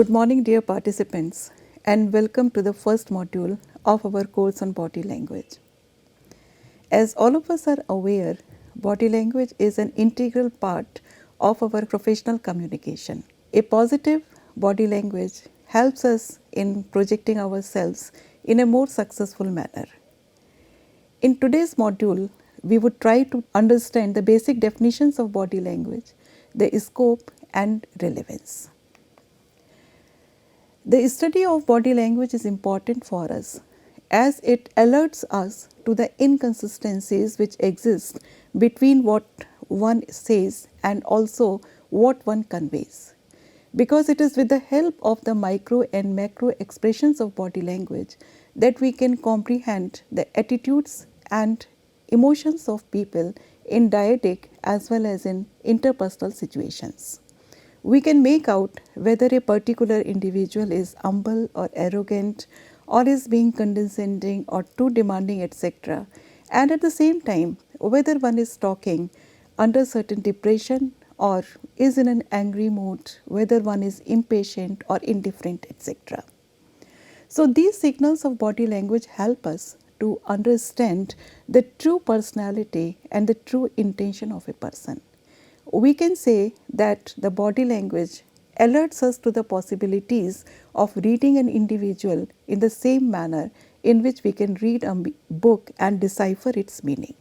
Good morning, dear participants, and welcome to the first module of our course on body language. As all of us are aware, body language is an integral part of our professional communication. A positive body language helps us in projecting ourselves in a more successful manner. In today's module, we would try to understand the basic definitions of body language, the scope and relevance. The study of body language is important for us as it alerts us to the inconsistencies which exist between what one says and also what one conveys. Because it is with the help of the micro and macro expressions of body language that we can comprehend the attitudes and emotions of people in dyadic as well as in interpersonal situations. We can make out whether a particular individual is humble or arrogant or is being condescending or too demanding, etc. And at the same time, whether one is talking under certain depression or is in an angry mood, whether one is impatient or indifferent, etc. So these signals of body language help us to understand the true personality and the true intention of a person. We can say that the body language alerts us to the possibilities of reading an individual in the same manner in which we can read a book and decipher its meaning.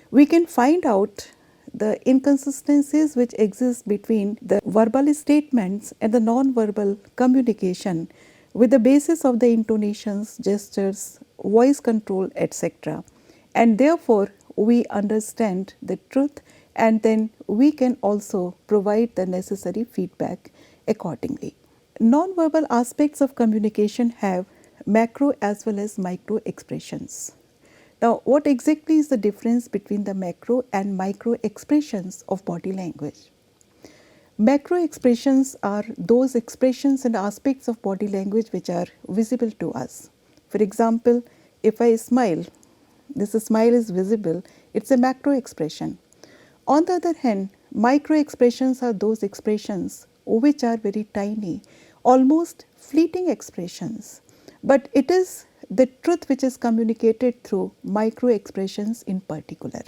We can find out the inconsistencies which exist between the verbal statements and the non-verbal communication with the basis of the intonations, gestures, voice control, etc. And therefore, we understand the truth and then we can also provide the necessary feedback accordingly. Non-verbal aspects of communication have macro as well as micro expressions. Now, what exactly is the difference between the macro and micro expressions of body language? Macro expressions are those expressions and aspects of body language which are visible to us. For example, if I smile, this smile is visible, it's a macro expression. On the other hand, micro expressions are those expressions which are very tiny, almost fleeting expressions. But it is the truth which is communicated through micro expressions in particular.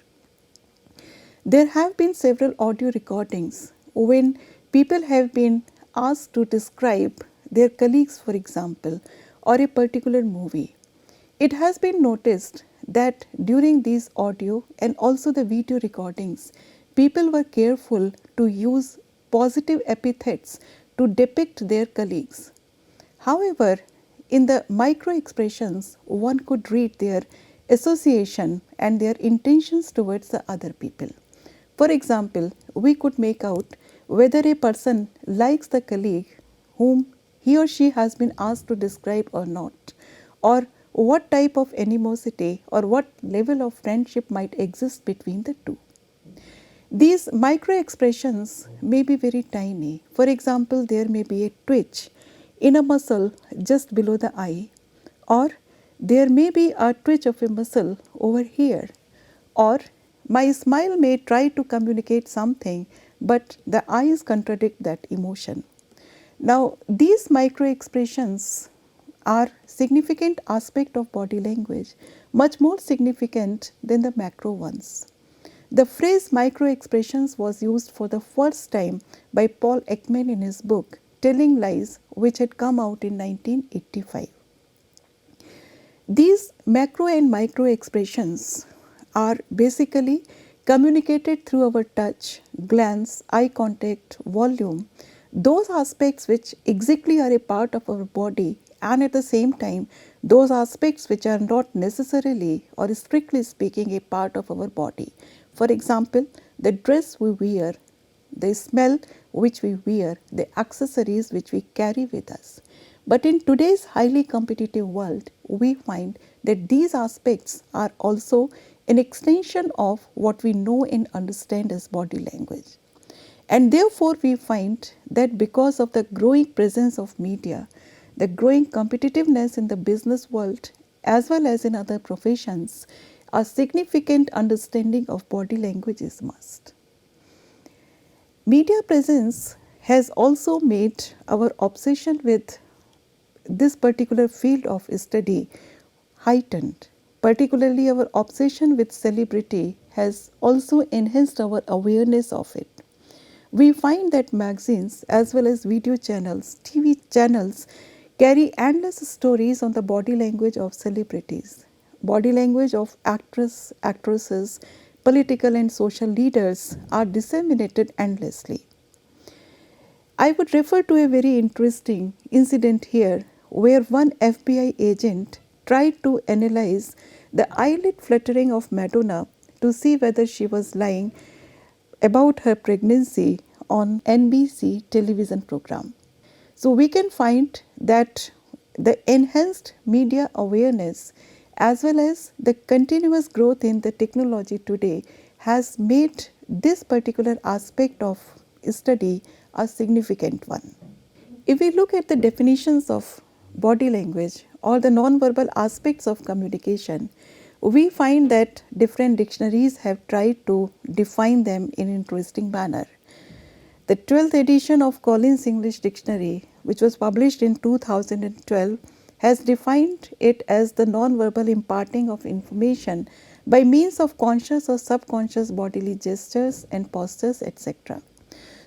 There have been several audio recordings when people have been asked to describe their colleagues, for example, or a particular movie. It has been noticed that during these audio and also the video recordings, people were careful to use positive epithets to depict their colleagues. However, in the micro expressions, one could read their association and their intentions towards the other people. For example, we could make out whether a person likes the colleague whom he or she has been asked to describe or not, or what type of animosity or what level of friendship might exist between the two. These micro expressions may be very tiny. For example, there may be a twitch in a muscle just below the eye, or there may be a twitch of a muscle over here, or my smile may try to communicate something, but the eyes contradict that emotion. Now, these micro expressions are significant aspect of body language, much more significant than the macro ones. The phrase micro expressions was used for the first time by Paul Ekman in his book Telling Lies, which had come out in 1985. These macro and micro expressions are basically communicated through our touch, glance, eye contact, volume, those aspects which exactly are a part of our body, and at the same time those aspects which are not necessarily or strictly speaking a part of our body. For example, the dress we wear, the smell which we wear, the accessories which we carry with us. But in today's highly competitive world, we find that these aspects are also an extension of what we know and understand as body language. And therefore, we find that because of the growing presence of media, the growing competitiveness in the business world as well as in other professions, a significant understanding of body language is must. Media presence has also made our obsession with this particular field of study heightened. Particularly, our obsession with celebrity has also enhanced our awareness of it. We find that magazines as well as video channels, TV channels carry endless stories on the body language of celebrities, body language of actors, actresses, political and social leaders are disseminated endlessly. I would refer to a very interesting incident here where one FBI agent tried to analyze the eyelid fluttering of Madonna to see whether she was lying about her pregnancy on NBC television program. So we can find that the enhanced media awareness as well as the continuous growth in the technology today has made this particular aspect of study a significant one. If we look at the definitions of body language or the non-verbal aspects of communication, we find that different dictionaries have tried to define them in an interesting manner. The 12th edition of Collins English Dictionary, which was published in 2012, has defined it as the non-verbal imparting of information by means of conscious or subconscious bodily gestures and postures, etc.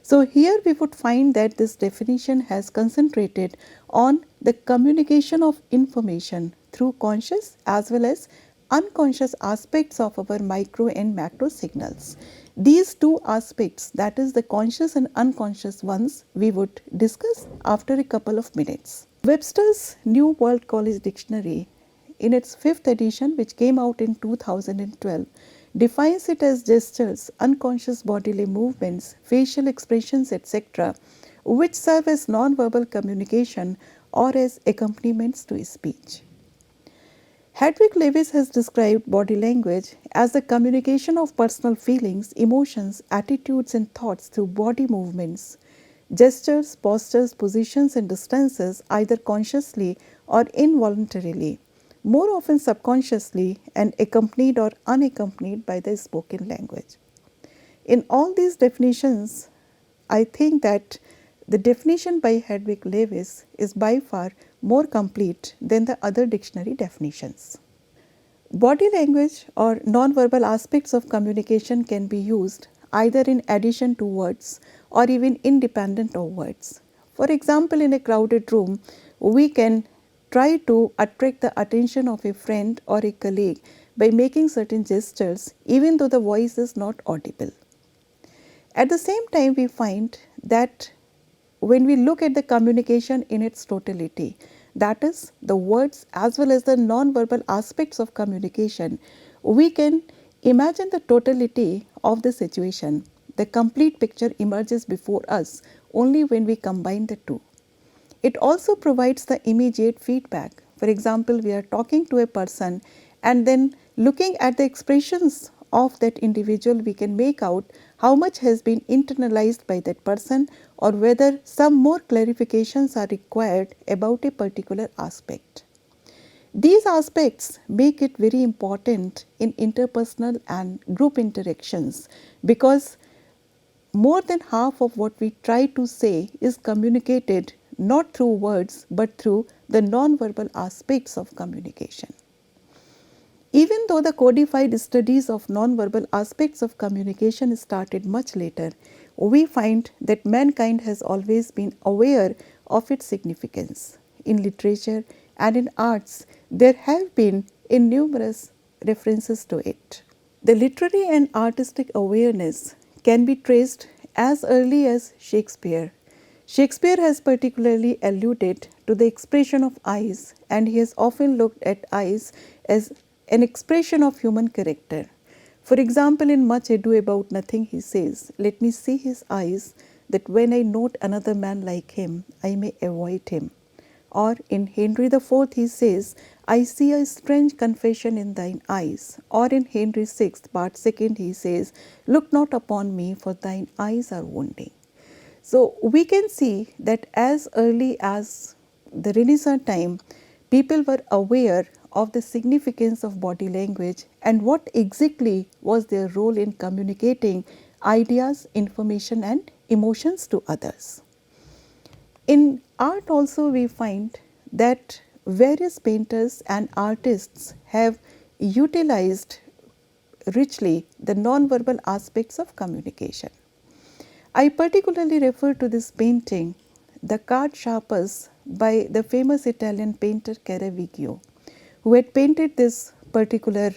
So here we would find that this definition has concentrated on the communication of information through conscious as well as unconscious aspects of our micro and macro signals. These two aspects, that is the conscious and unconscious ones, we would discuss after a couple of minutes. Webster's New World College Dictionary, in its 5th edition, which came out in 2012, defines it as gestures, unconscious bodily movements, facial expressions, etc., which serve as non-verbal communication or as accompaniments to speech. Hedwig Lewis has described body language as the communication of personal feelings, emotions, attitudes and thoughts through body movements, gestures, postures, positions and distances, either consciously or involuntarily, more often subconsciously and accompanied or unaccompanied by the spoken language. In all these definitions, I think that the definition by Hedwig Lewis is by far more complete than the other dictionary definitions. Body language or non-verbal aspects of communication can be used either in addition to words or even independent of words. For example, in a crowded room, we can try to attract the attention of a friend or a colleague by making certain gestures even though the voice is not audible. At the same time, we find that when we look at the communication in its totality, that is the words as well as the non-verbal aspects of communication, we can imagine the totality of the situation. The complete picture emerges before us only when we combine the two. It also provides the immediate feedback. For example, we are talking to a person and then looking at the expressions of that individual, we can make out how much has been internalized by that person or whether some more clarifications are required about a particular aspect. These aspects make it very important in interpersonal and group interactions because more than half of what we try to say is communicated not through words but through the non-verbal aspects of communication. Even though the codified studies of non-verbal aspects of communication started much later, we find that mankind has always been aware of its significance. In literature and in arts, there have been numerous references to it. The literary and artistic awareness can be traced as early as Shakespeare. Shakespeare has particularly alluded to the expression of eyes, and he has often looked at eyes as an expression of human character. For example, in Much Ado About Nothing, he says, "Let me see his eyes, that when I note another man like him, I may avoid him." Or in Henry IV, he says, "I see a strange confession in thine eyes." Or in Henry VI, part 2, he says, "Look not upon me, for thine eyes are wounding." So we can see that as early as the Renaissance time, people were aware of the significance of body language and what exactly was their role in communicating ideas, information and emotions to others. In art also we find that various painters and artists have utilized richly the non-verbal aspects of communication. I particularly refer to this painting, The Card Sharpers, by the famous Italian painter Caravaggio, who had painted this particular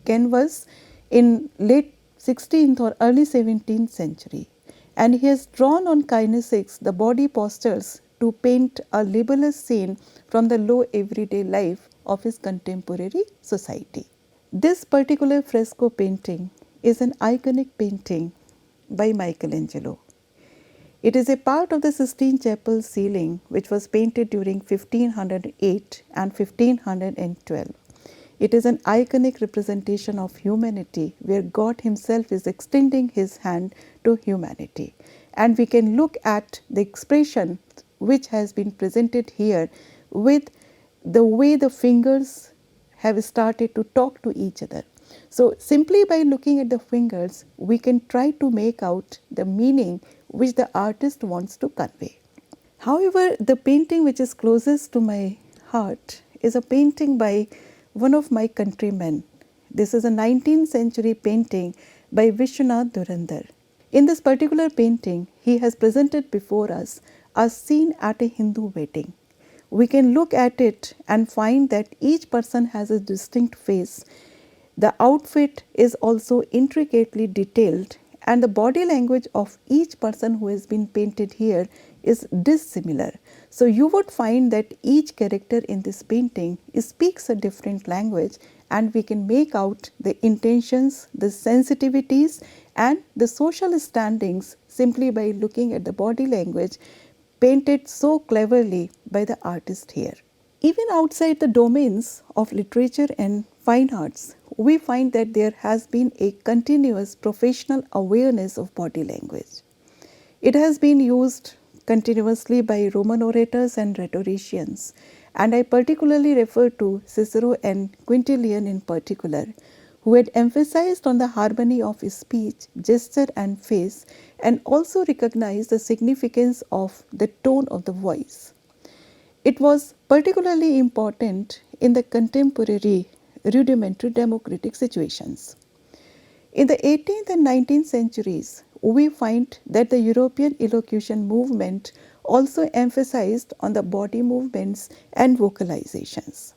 canvas in late 16th or early 17th century. And he has drawn on kinesics the body postures to paint a libellous scene from the low everyday life of his contemporary society. This particular fresco painting is an iconic painting by Michelangelo. It is a part of the Sistine Chapel ceiling which was painted during 1508 and 1512. It is an iconic representation of humanity where God himself is extending his hand to humanity. And we can look at the expression which has been presented here with the way the fingers have started to talk to each other. So, simply by looking at the fingers, we can try to make out the meaning which the artist wants to convey. However, the painting which is closest to my heart is a painting by one of my countrymen. This is a 19th century painting by Vishwanath Dhurandhar. In this particular painting, he has presented before us a scene at a Hindu wedding. We can look at it and find that each person has a distinct face. The outfit is also intricately detailed, and the body language of each person who has been painted here is dissimilar. So you would find that each character in this painting speaks a different language, and we can make out the intentions, the sensitivities, and the social standings simply by looking at the body language painted so cleverly by the artist here. Even outside the domains of literature and fine arts, we find that there has been a continuous professional awareness of body language. It has been used continuously by Roman orators and rhetoricians, and I particularly refer to Cicero and Quintilian in particular, who had emphasized on the harmony of speech, gesture and face, and also recognized the significance of the tone of the voice. It was particularly important in the contemporary rudimentary democratic situations. In the 18th and 19th centuries, we find that the European elocution movement also emphasized on the body movements and vocalizations.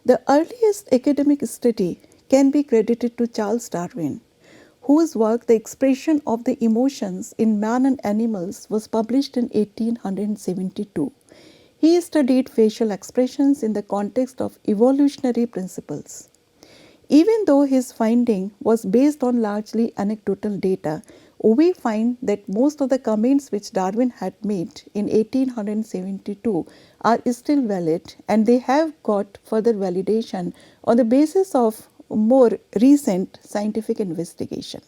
The earliest academic study can be credited to Charles Darwin, whose work The Expression of the Emotions in Man and Animals was published in 1872. He studied facial expressions in the context of evolutionary principles. Even though his finding was based on largely anecdotal data, we find that most of the comments which Darwin had made in 1872 are still valid, and they have got further validation on the basis of more recent scientific investigation.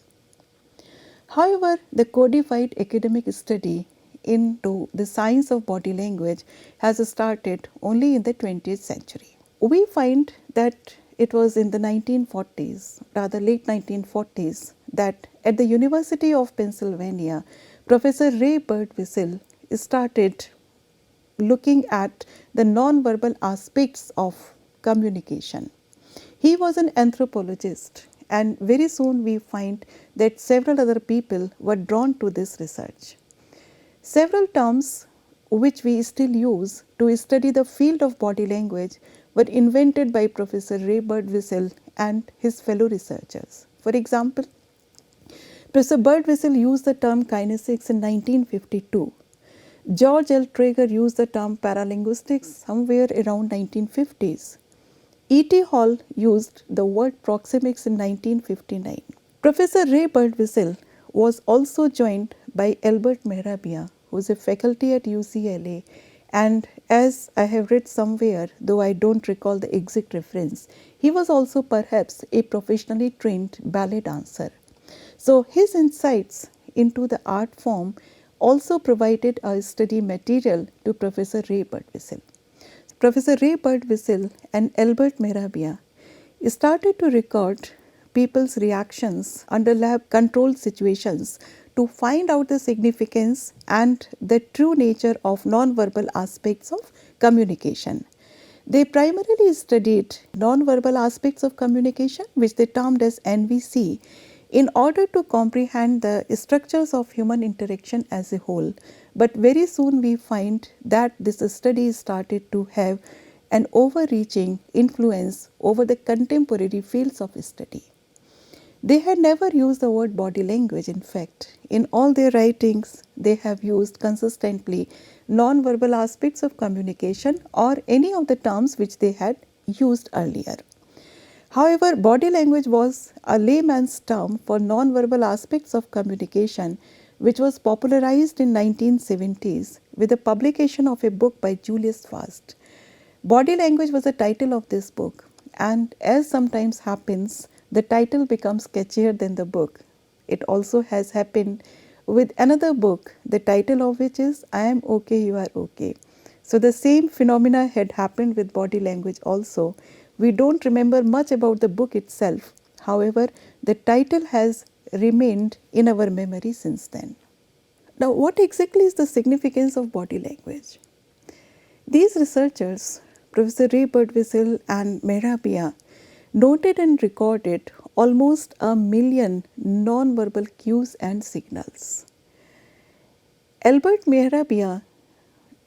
However, the codified academic study into the science of body language has started only in the 20th century. We find that it was in the 1940s, rather late 1940s, that at the University of Pennsylvania, Professor Ray Birdwhistell started looking at the non-verbal aspects of communication. He was an anthropologist, and very soon we find that several other people were drawn to this research. Several terms which we still use to study the field of body language were invented by Professor Ray Birdwhistell and his fellow researchers. For example, Professor Birdwhistell used the term kinesics in 1952. George L. Traeger used the term paralinguistics somewhere around 1950s. E.T. Hall used the word proxemics in 1959. Professor Ray Birdwhistell was also joined by Albert Mehrabia, who is a faculty at UCLA, and as I have read somewhere, though I don't recall the exact reference, he was also perhaps a professionally trained ballet dancer. So his insights into the art form also provided a study material to Professor Ray Birdwhistell. Professor Ray Birdwhistell and Albert Mehrabia started to record people's reactions under lab controlled situations to find out the significance and the true nature of non-verbal aspects of communication. They primarily studied non-verbal aspects of communication, which they termed as NVC, in order to comprehend the structures of human interaction as a whole. But very soon we find that this study started to have an overreaching influence over the contemporary fields of study. They had never used the word body language. In fact, in all their writings, they have used consistently non-verbal aspects of communication or any of the terms which they had used earlier. However, body language was a layman's term for non-verbal aspects of communication, which was popularized in 1970s with the publication of a book by Julius Fast. Body language was the title of this book, and as sometimes happens, the title becomes catchier than the book. It also has happened with another book, the title of which is I Am Okay, You Are Okay. So the same phenomena had happened with body language also. We don't remember much about the book itself. However, the title has remained in our memory since then. Now, what exactly is the significance of body language? These researchers, Professor Ray Birdwhistell and Mehrabia, noted and recorded almost 1 million non-verbal cues and signals. Albert Mehrabia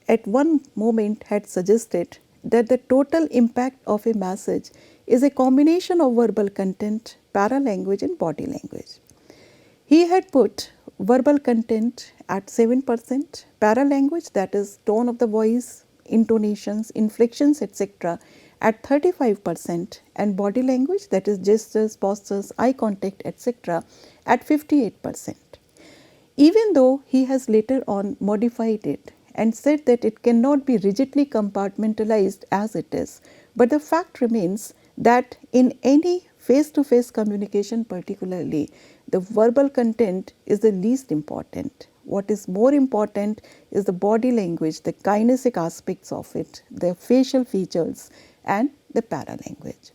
at one moment had suggested that the total impact of a message is a combination of verbal content, paralanguage and body language. He had put verbal content at 7%, paralanguage, that is tone of the voice, intonations, inflections, etc. at 35%, and body language, that is gestures, postures, eye contact, etc. at 58%. Even though he has later on modified it and said that it cannot be rigidly compartmentalized as it is, but the fact remains that in any face-to-face communication particularly, the verbal content is the least important. What is more important is the body language, the kinesic aspects of it, the facial features and the paralanguage.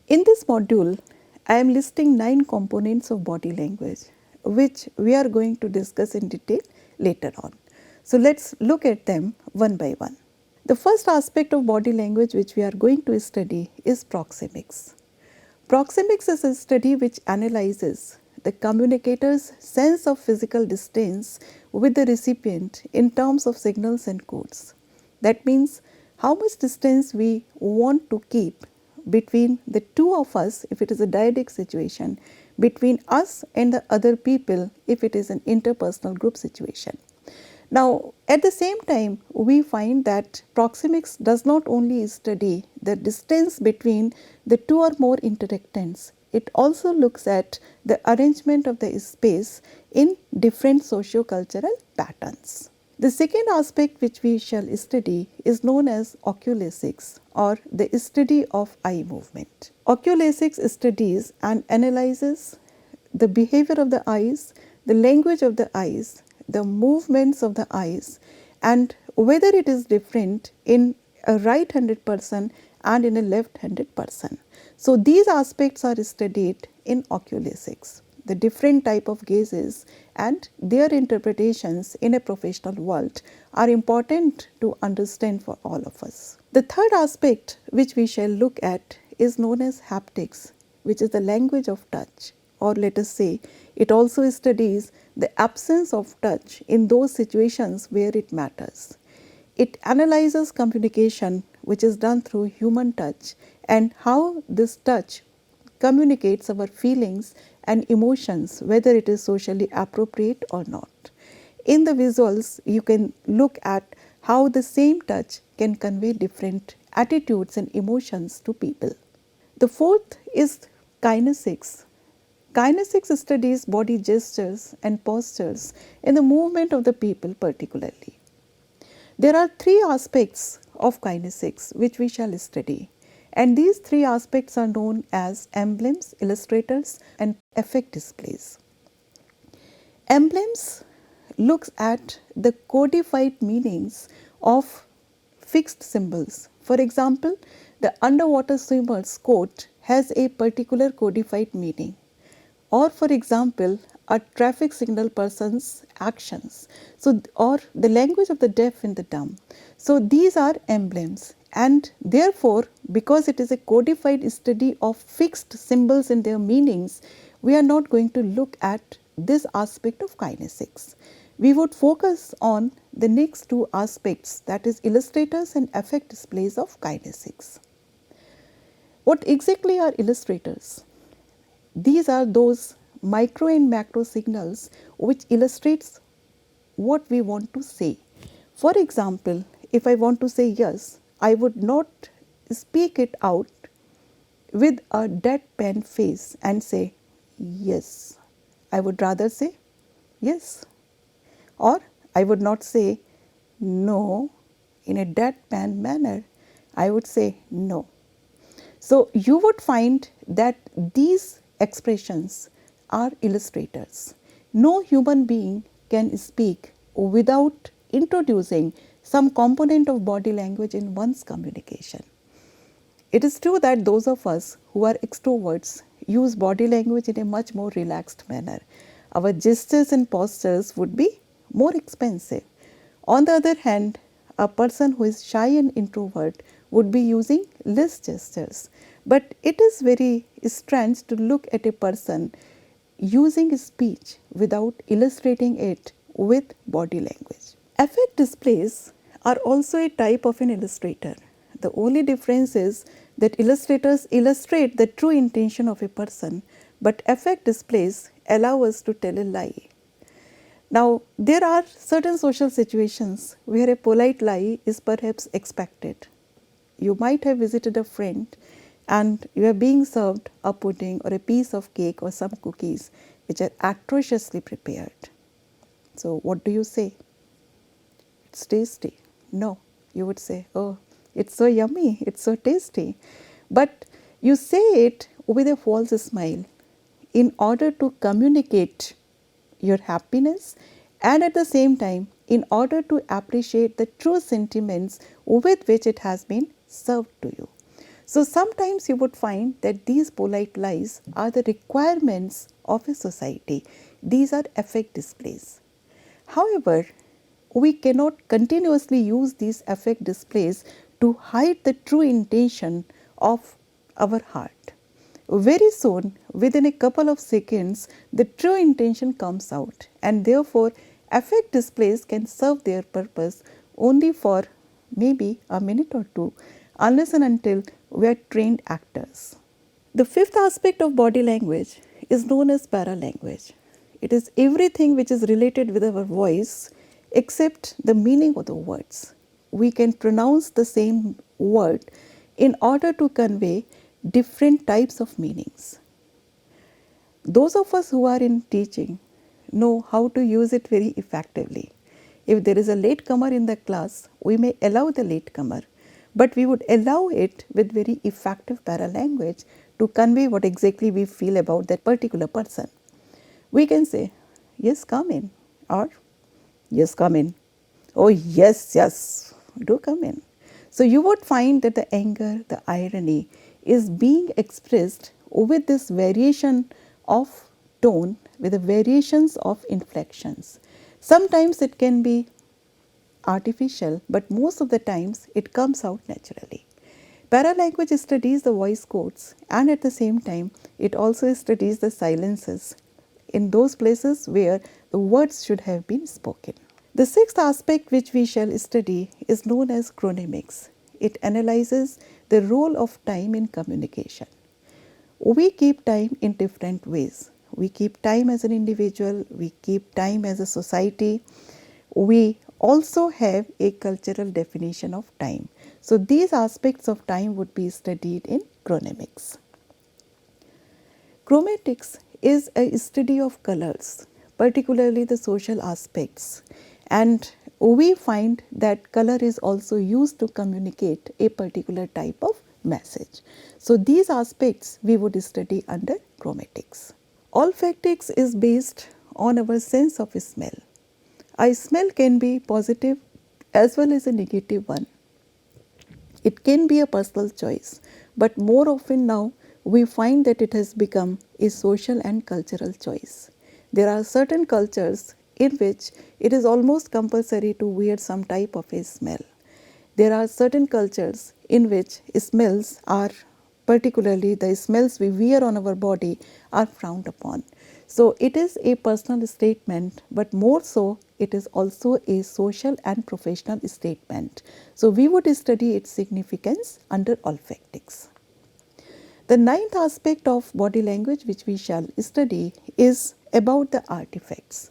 In this module, I am listing 9 components of body language, which we are going to discuss in detail later on. So let's look at them one by one. The first aspect of body language which we are going to study is proxemics. Proxemics is a study which analyzes the communicator's sense of physical distance with the recipient in terms of signals and codes. That means how much distance we want to keep between the two of us if it is a dyadic situation, between us and the other people if it is an interpersonal group situation. Now, at the same time, we find that proxemics does not only study the distance between the two or more interactants, it also looks at the arrangement of the space in different socio-cultural patterns. The second aspect which we shall study is known as Oculesics, or the study of eye movement. Oculesics studies and analyzes the behavior of the eyes, the language of the eyes, the movements of the eyes, and whether it is different in a right-handed person and in a left-handed person. So these aspects are studied in Oculesics, the different type of gazes and their interpretations in a professional world are important to understand for all of us. The third aspect which we shall look at is known as haptics, which is the language of touch, or let us say it also studies the absence of touch in those situations where it matters. It analyzes communication which is done through human touch and how this touch communicates our feelings and emotions, whether it is socially appropriate or not. In the visuals, you can look at how the same touch can convey different attitudes and emotions to people. The fourth is kinesics. Kinesics studies body gestures and postures in the movement of the people particularly. There are 3 aspects of kinesics which we shall study, and these 3 aspects are known as emblems, illustrators and effect displays. Emblems looks at the codified meanings of fixed symbols. For example, the underwater swimmer's coat has a particular codified meaning. Or for example, a traffic signal person's actions. So, or the language of the deaf and the dumb. So, these are emblems, and therefore, because it is a codified study of fixed symbols and their meanings, we are not going to look at this aspect of kinesics. We would focus on the next two aspects, that is illustrators and affect displays of kinesics. What exactly are illustrators? These are those micro and macro signals which illustrates what we want to say. For example, if I want to say yes, I would not speak it out with a deadpan face and say yes. I would rather say yes, or I would not say no in a deadpan manner. I would say no. So, you would find that these expressions are illustrators. No human being can speak without introducing some component of body language in one's communication. It is true that those of us who are extroverts use body language in a much more relaxed manner. Our gestures and postures would be more expensive. On the other hand, a person who is shy and introvert would be using less gestures. But it is very strange to look at a person using speech without illustrating it with body language. Affect displays are also a type of an illustrator. The only difference is that illustrators illustrate the true intention of a person, but affect displays allow us to tell a lie. Now, there are certain social situations where a polite lie is perhaps expected. You might have visited a friend and you are being served a pudding or a piece of cake or some cookies which are atrociously prepared. So, what do you say? It's tasty. No, you would say, oh, it's so yummy, it's so tasty. But you say it with a false smile in order to communicate your happiness, and at the same time in order to appreciate the true sentiments with which it has been served to you. So, sometimes you would find that these polite lies are the requirements of a society. These are affect displays. However, we cannot continuously use these affect displays to hide the true intention of our heart. Very soon, within a couple of seconds, the true intention comes out, and therefore affect displays can serve their purpose only for maybe a minute or two, unless and until we are trained actors. The fifth aspect of body language is known as paralanguage. It is everything which is related with our voice except the meaning of the words. We can pronounce the same word in order to convey different types of meanings. Those of us who are in teaching know how to use it very effectively. If there is a latecomer in the class, we may allow the latecomer, but we would allow it with very effective paralanguage to convey what exactly we feel about that particular person. We can say, yes, come in, or yes, come in. Oh, yes, yes, do come in. So, you would find that the anger, the irony is being expressed with this variation of tone, with the variations of inflections. Sometimes it can be artificial, but most of the times it comes out naturally. Paralanguage studies the voice codes, and at the same time it also studies the silences in those places where the words should have been spoken. The sixth aspect which we shall study is known as Chronemics. It analyzes the role of time in communication. We keep time in different ways. We keep time as an individual, we keep time as a society, we also have a cultural definition of time. So, these aspects of time would be studied in Chronemics. Chromatics is a study of colors, particularly the social aspects, and we find that color is also used to communicate a particular type of message. So, these aspects we would study under chromatics. Olfactics is based on our sense of smell. A smell can be positive as well as a negative one. It can be a personal choice, but more often now we find that it has become a social and cultural choice. there are certain cultures in which it is almost compulsory to wear some type of a smell. There are certain cultures in which smells are, particularly the smells we wear on our body, are frowned upon. So it is a personal statement, but more so it is also a social and professional statement. So we would study its significance under olfactics. The ninth aspect of body language which we shall study is about the artifacts.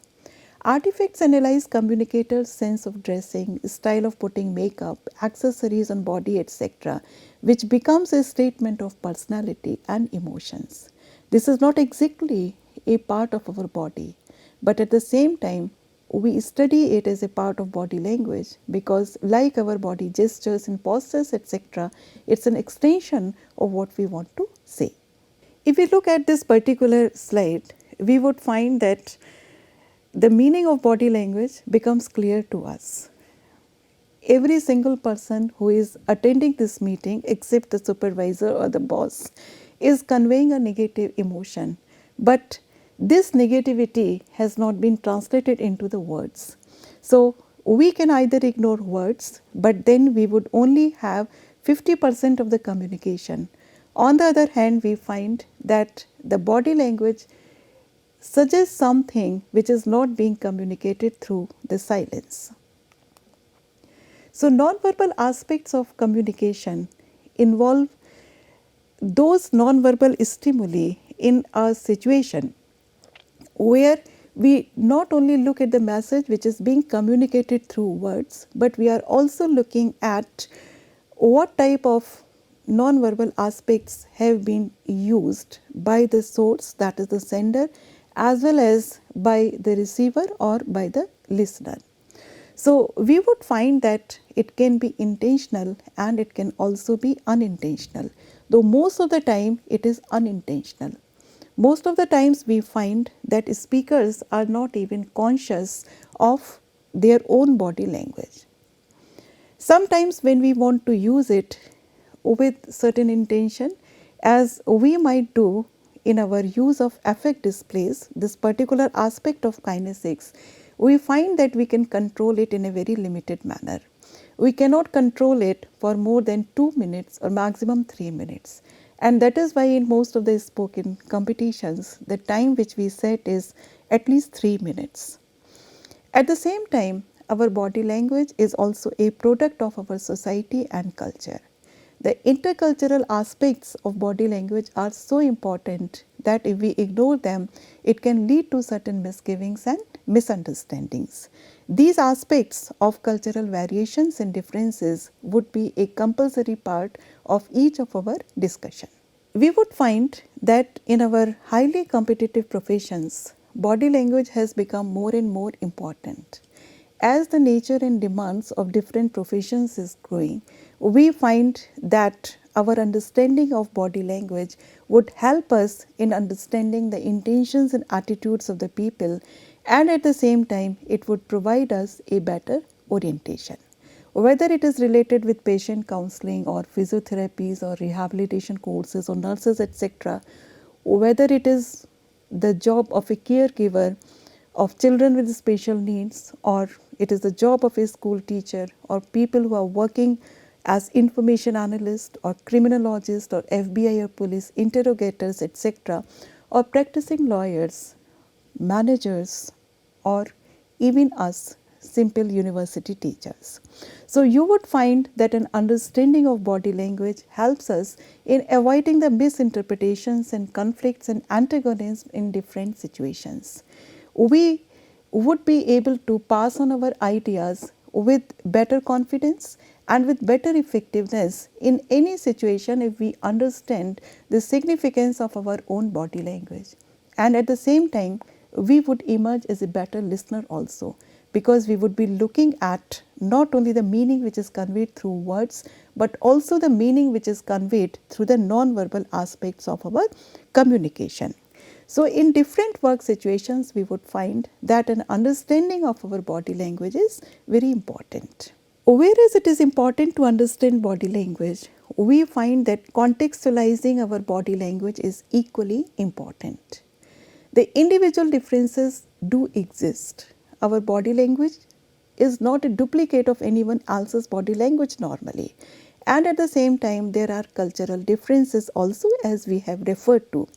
Artifacts analyze communicators' sense of dressing, style of putting makeup, accessories on body, etc., which becomes a statement of personality and emotions. This is not exactly a part of our body, but at the same time, we study it as a part of body language because, like our body gestures and postures, etc., it's an extension of what we want to say. If we look at this particular slide, we would find that the meaning of body language becomes clear to us. Every single person who is attending this meeting, except the supervisor or the boss, is conveying a negative emotion. But this negativity has not been translated into the words. So we can either ignore words, but then we would only have 50% of the communication. On the other hand, we find that the body language suggests something which is not being communicated through the silence. So nonverbal aspects of communication involve those nonverbal stimuli in a situation where we not only look at the message which is being communicated through words, but we are also looking at what type of nonverbal aspects have been used by the source, that is the sender, as well as by the receiver or by the listener. So we would find that it can be intentional and it can also be unintentional, though most of the time it is unintentional. Most of the times we find that speakers are not even conscious of their own body language. Sometimes when we want to use it with certain intention, as we might do in our use of affect displays, this particular aspect of kinesics, we find that we can control it in a very limited manner. We cannot control it for more than 2 minutes or maximum 3 minutes. And that is why in most of the spoken competitions, the time which we set is at least 3 minutes. At the same time, our body language is also a product of our society and culture. The intercultural aspects of body language are so important that if we ignore them, it can lead to certain misgivings and misunderstandings. These aspects of cultural variations and differences would be a compulsory part of each of our discussion. We would find that in our highly competitive professions, body language has become more and more important. As the nature and demands of different professions is growing, we find that our understanding of body language would help us in understanding the intentions and attitudes of the people, and at the same time it would provide us a better orientation. Whether it is related with patient counseling or physiotherapies or rehabilitation courses or nurses, etc., whether it is the job of a caregiver of children with special needs, or it is the job of a school teacher, or people who are working as information analysts or criminologists or FBI or police interrogators, etc., or practicing lawyers, managers, or even us simple university teachers. So you would find that an understanding of body language helps us in avoiding the misinterpretations and conflicts and antagonism in different situations. We would be able to pass on our ideas with better confidence and with better effectiveness in any situation if we understand the significance of our own body language. And at the same time, we would emerge as a better listener also, because we would be looking at not only the meaning which is conveyed through words, but also the meaning which is conveyed through the non-verbal aspects of our communication. So in different work situations, we would find that an understanding of our body language is very important. Whereas it is important to understand body language, we find that contextualizing our body language is equally important. The individual differences do exist. Our body language is not a duplicate of anyone else's body language normally. And at the same time, there are cultural differences also, as we have referred to.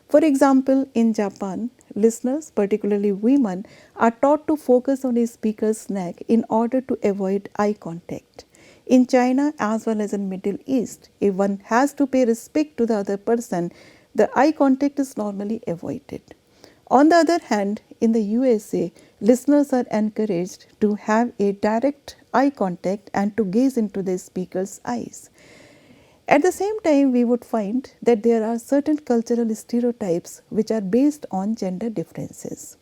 For example, in Japan, listeners, particularly women, are taught to focus on a speaker's neck in order to avoid eye contact. In China as well as in Middle East, if one has to pay respect to the other person, the eye contact is normally avoided. On the other hand, in the USA, listeners are encouraged to have a direct eye contact and to gaze into the speaker's eyes. At the same time, we would find that there are certain cultural stereotypes which are based on gender differences.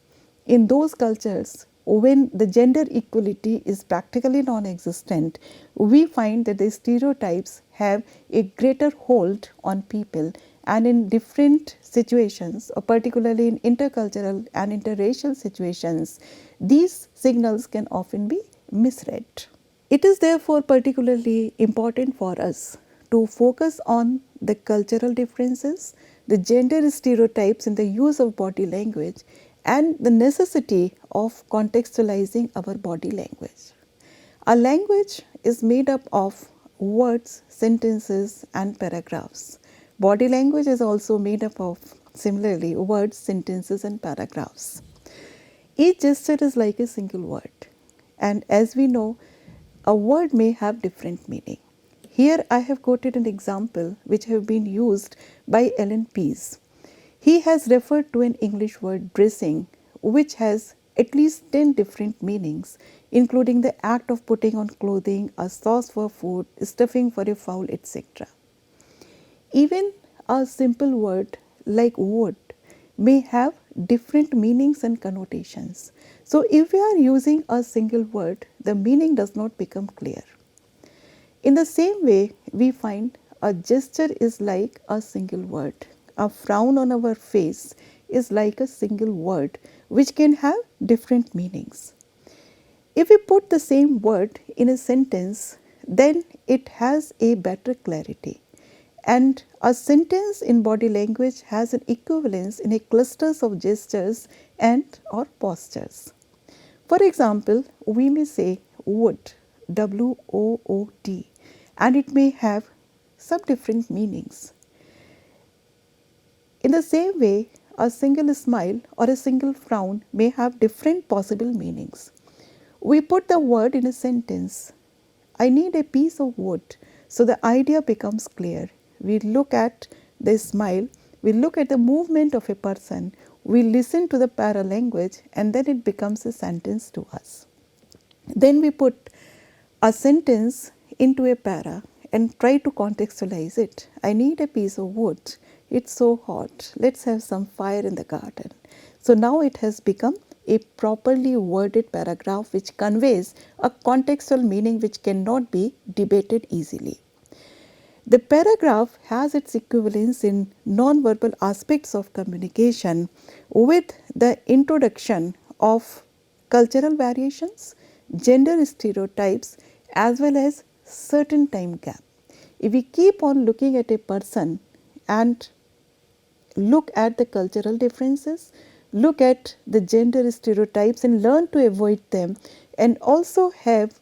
In those cultures, when the gender equality is practically non-existent, we find that the stereotypes have a greater hold on people, and in different situations, or particularly in intercultural and interracial situations, these signals can often be misread. It is therefore particularly important for us to focus on the cultural differences, the gender stereotypes in the use of body language, and the necessity of contextualizing our body language. Our language is made up of words, sentences, and paragraphs. Body language is also made up of similarly words, sentences, and paragraphs. Each gesture is like a single word, and as we know, a word may have different meaning. Here I have quoted an example which have been used by Alan Pease. He has referred to an English word dressing which has at least 10 different meanings, including the act of putting on clothing, a sauce for food, stuffing for a fowl, etc. Even a simple word like wood may have different meanings and connotations. So if we are using a single word, the meaning does not become clear. In the same way, we find a gesture is like a single word. A frown on our face is like a single word which can have different meanings. If we put the same word in a sentence, then it has a better clarity. And a sentence in body language has an equivalence in a clusters of gestures and or postures. For example, we may say wood, W-O-O-D, and it may have some different meanings. In the same way, a single smile or a single frown may have different possible meanings. We put the word in a sentence. I need a piece of wood, so the idea becomes clear. We look at the smile, we look at the movement of a person, we listen to the paralanguage, and then it becomes a sentence to us. Then we put a sentence into a para and try to contextualize it. I need a piece of wood. It's so hot. Let's have some fire in the garden. So now it has become a properly worded paragraph which conveys a contextual meaning which cannot be debated easily. The paragraph has its equivalence in non-verbal aspects of communication with the introduction of cultural variations, gender stereotypes, as well as certain time gap. If we keep on looking at a person and look at the cultural differences, look at the gender stereotypes and learn to avoid them, and also have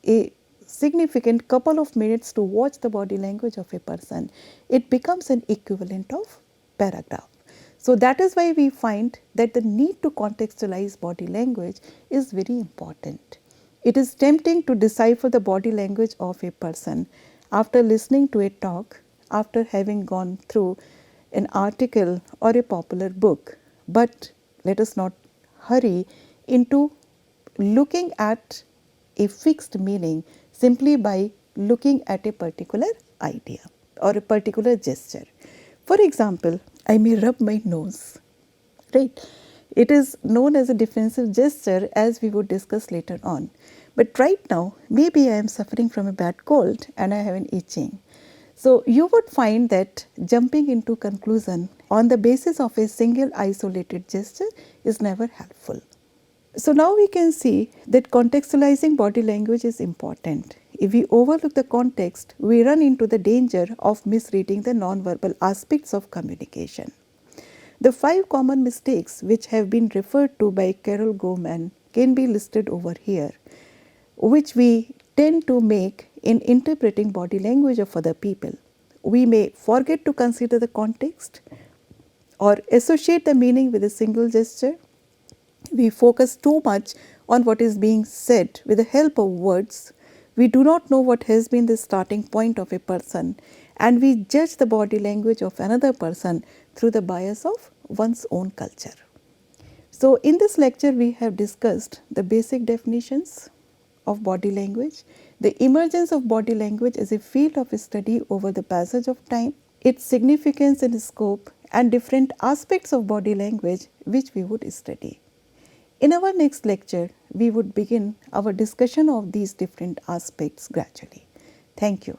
a significant couple of minutes to watch the body language of a person, it becomes an equivalent of paragraph. So that is why we find that the need to contextualize body language is very important. It is tempting to decipher the body language of a person after listening to a talk, after having gone through an article or a popular book, but let us not hurry into looking at a fixed meaning simply by looking at a particular idea or a particular gesture. For example, I may rub my nose, right? It is known as a defensive gesture, as we would discuss later on. But right now, maybe I am suffering from a bad cold and I have an itching. So you would find that jumping into conclusion on the basis of a single isolated gesture is never helpful. So now we can see that contextualizing body language is important. If we overlook the context, we run into the danger of misreading the nonverbal aspects of communication. The 5 common mistakes which have been referred to by Carol Gorman can be listed over here, which we tend to make in interpreting body language of other people. We may forget to consider the context or associate the meaning with a single gesture. We focus too much on what is being said with the help of words. We do not know what has been the starting point of a person, and we judge the body language of another person through the bias of one's own culture. So, in this lecture we have discussed the basic definitions of body language, the emergence of body language as a field of study over the passage of time, its significance and scope, and different aspects of body language which we would study. In our next lecture, we would begin our discussion of these different aspects gradually. Thank you.